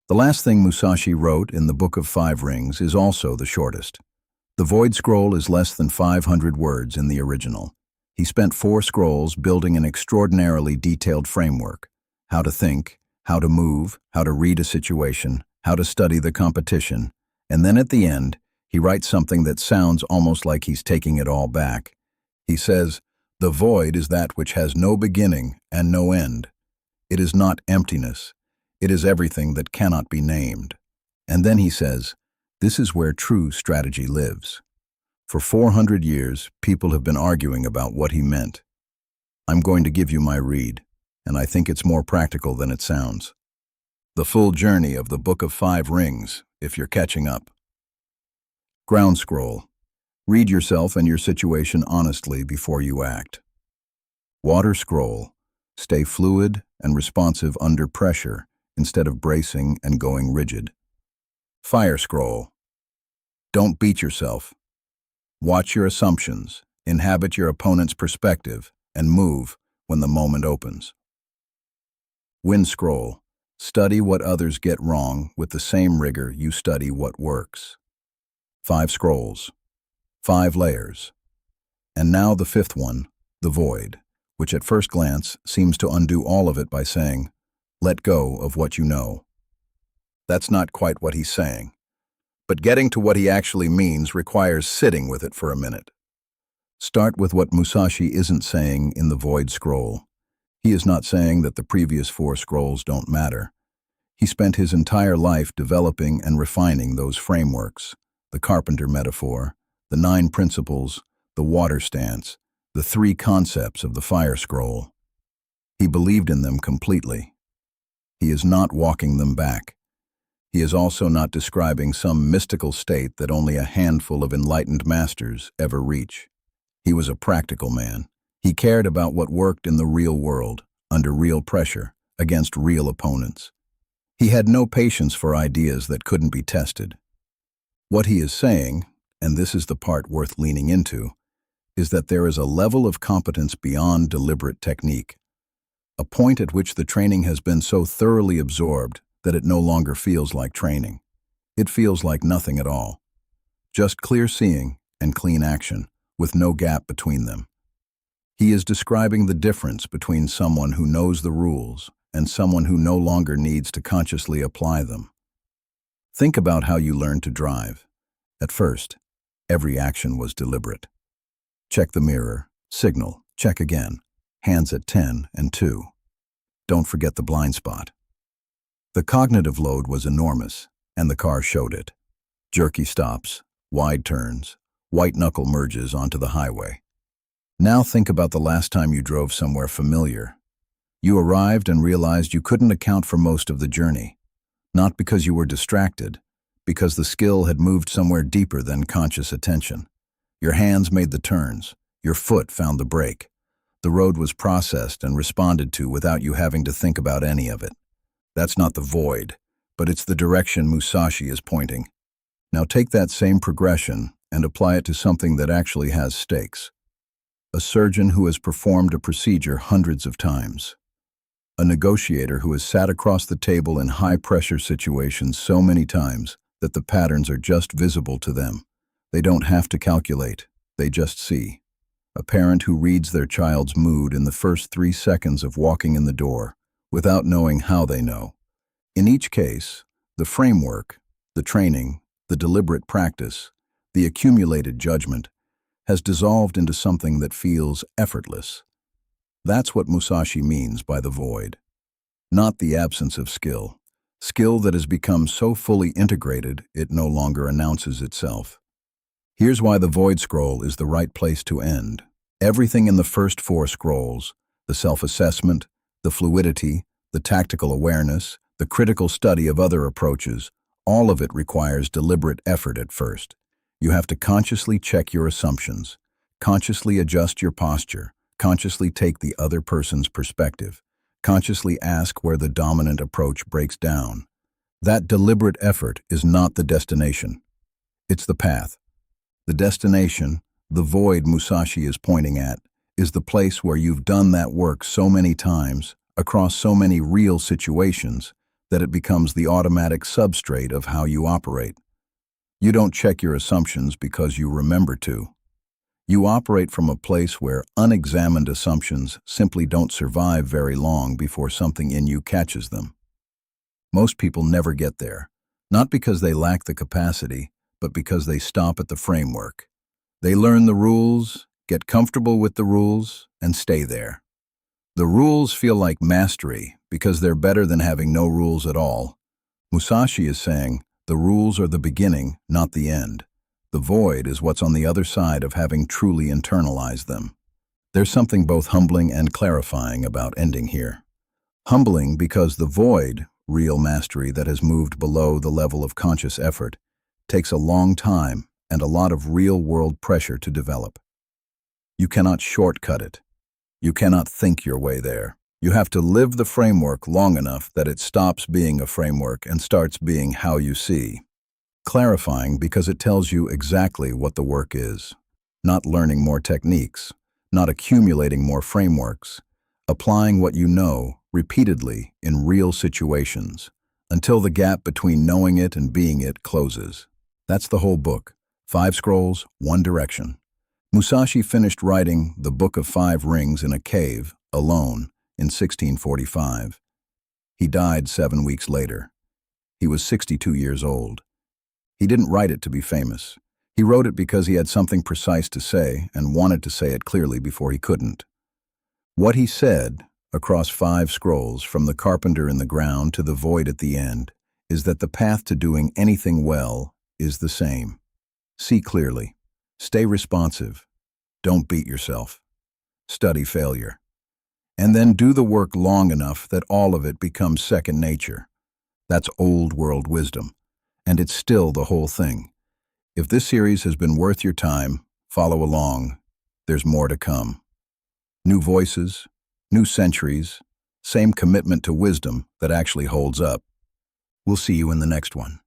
The last thing Musashi wrote in the Book of Five Rings is also the shortest. The Void Scroll is less than 500 words in the original. He spent 4 scrolls building an extraordinarily detailed framework: how to think, how to move, how to read a situation, how to study the competition, and then at the end, he writes something that sounds almost like he's taking it all back. He says, "The void is that which has no beginning and no end. It is not emptiness. It is everything that cannot be named." And then he says, "This is where true strategy lives." For 400 years, people have been arguing about what he meant. I'm going to give you my read, and I think it's more practical than it sounds. The full journey of the Book of Five Rings, if you're catching up. Ground scroll. Read yourself and your situation honestly before you act. Water scroll. Stay fluid and responsive under pressure instead of bracing and going rigid. Fire scroll. Don't beat yourself. Watch your assumptions, inhabit your opponent's perspective, and move when the moment opens. Wind scroll. Study what others get wrong with the same rigor you study what works. 5 scrolls. 5 layers. And now the 5th one, the void, which at first glance seems to undo all of it by saying, "Let go of what you know." That's not quite what he's saying. But getting to what he actually means requires sitting with it for a minute. Start with what Musashi isn't saying in the Void Scroll. He is not saying that the previous 4 scrolls don't matter. He spent his entire life developing and refining those frameworks: the carpenter metaphor, the 9 principles, the water stance, the 3 concepts of the Fire Scroll. He believed in them completely. He is not walking them back. He is also not describing some mystical state that only a handful of enlightened masters ever reach. He was a practical man. He cared about what worked in the real world, under real pressure, against real opponents. He had no patience for ideas that couldn't be tested. What he is saying, and this is the part worth leaning into, is that there is a level of competence beyond deliberate technique, a point at which the training has been so thoroughly absorbed that it no longer feels like training. It feels like nothing at all. Just clear seeing and clean action, with no gap between them. He is describing the difference between someone who knows the rules and someone who no longer needs to consciously apply them. Think about how you learned to drive. At first, every action was deliberate. Check the mirror, signal, check again, hands at 10 and 2. Don't forget the blind spot. The cognitive load was enormous, and the car showed it. Jerky stops, wide turns, white-knuckle merges onto the highway. Now think about the last time you drove somewhere familiar. You arrived and realized you couldn't account for most of the journey. Not because you were distracted, because the skill had moved somewhere deeper than conscious attention. Your hands made the turns, your foot found the brake. The road was processed and responded to without you having to think about any of it. That's not the void, but it's the direction Musashi is pointing. Now take that same progression and apply it to something that actually has stakes. A surgeon who has performed a procedure hundreds of times. A negotiator who has sat across the table in high-pressure situations so many times that the patterns are just visible to them. They don't have to calculate, they just see. A parent who reads their child's mood in the first 3 seconds of walking in the door, without knowing how they know. In each case, the framework, the training, the deliberate practice, the accumulated judgment, has dissolved into something that feels effortless. That's what Musashi means by the void. Not the absence of skill. Skill that has become so fully integrated it no longer announces itself. Here's why the Void Scroll is the right place to end. Everything in the first 4 scrolls, the self-assessment, the fluidity, the tactical awareness, the critical study of other approaches, all of it requires deliberate effort at first. You have to consciously check your assumptions, consciously adjust your posture, consciously take the other person's perspective, consciously ask where the dominant approach breaks down. That deliberate effort is not the destination. It's the path. The destination, the void Musashi is pointing at, is the place where you've done that work so many times, across so many real situations, that it becomes the automatic substrate of how you operate. You don't check your assumptions because you remember to. You operate from a place where unexamined assumptions simply don't survive very long before something in you catches them. Most people never get there, not because they lack the capacity, but because they stop at the framework. They learn the rules, get comfortable with the rules, and stay there. The rules feel like mastery because they're better than having no rules at all. Musashi is saying, the rules are the beginning, not the end. The void is what's on the other side of having truly internalized them. There's something both humbling and clarifying about ending here. Humbling because the void, real mastery that has moved below the level of conscious effort, takes a long time and a lot of real-world pressure to develop. You cannot shortcut it. You cannot think your way there. You have to live the framework long enough that it stops being a framework and starts being how you see. Clarifying because it tells you exactly what the work is. Not learning more techniques, not accumulating more frameworks, applying what you know repeatedly in real situations until the gap between knowing it and being it closes. That's the whole book. 5 scrolls, 1 direction. Musashi finished writing The Book of 5 Rings in a cave, alone, in 1645. He died 7 weeks later. He was 62 years old. He didn't write it to be famous. He wrote it because he had something precise to say and wanted to say it clearly before he couldn't. What he said, across 5 scrolls, from the carpenter in the ground to the void at the end, is that the path to doing anything well is the same. See clearly. Stay responsive. Don't beat yourself. Study failure. And then do the work long enough that all of it becomes second nature. That's old world wisdom. And it's still the whole thing. If this series has been worth your time, follow along. There's more to come. New voices, new centuries, same commitment to wisdom that actually holds up. We'll see you in the next one.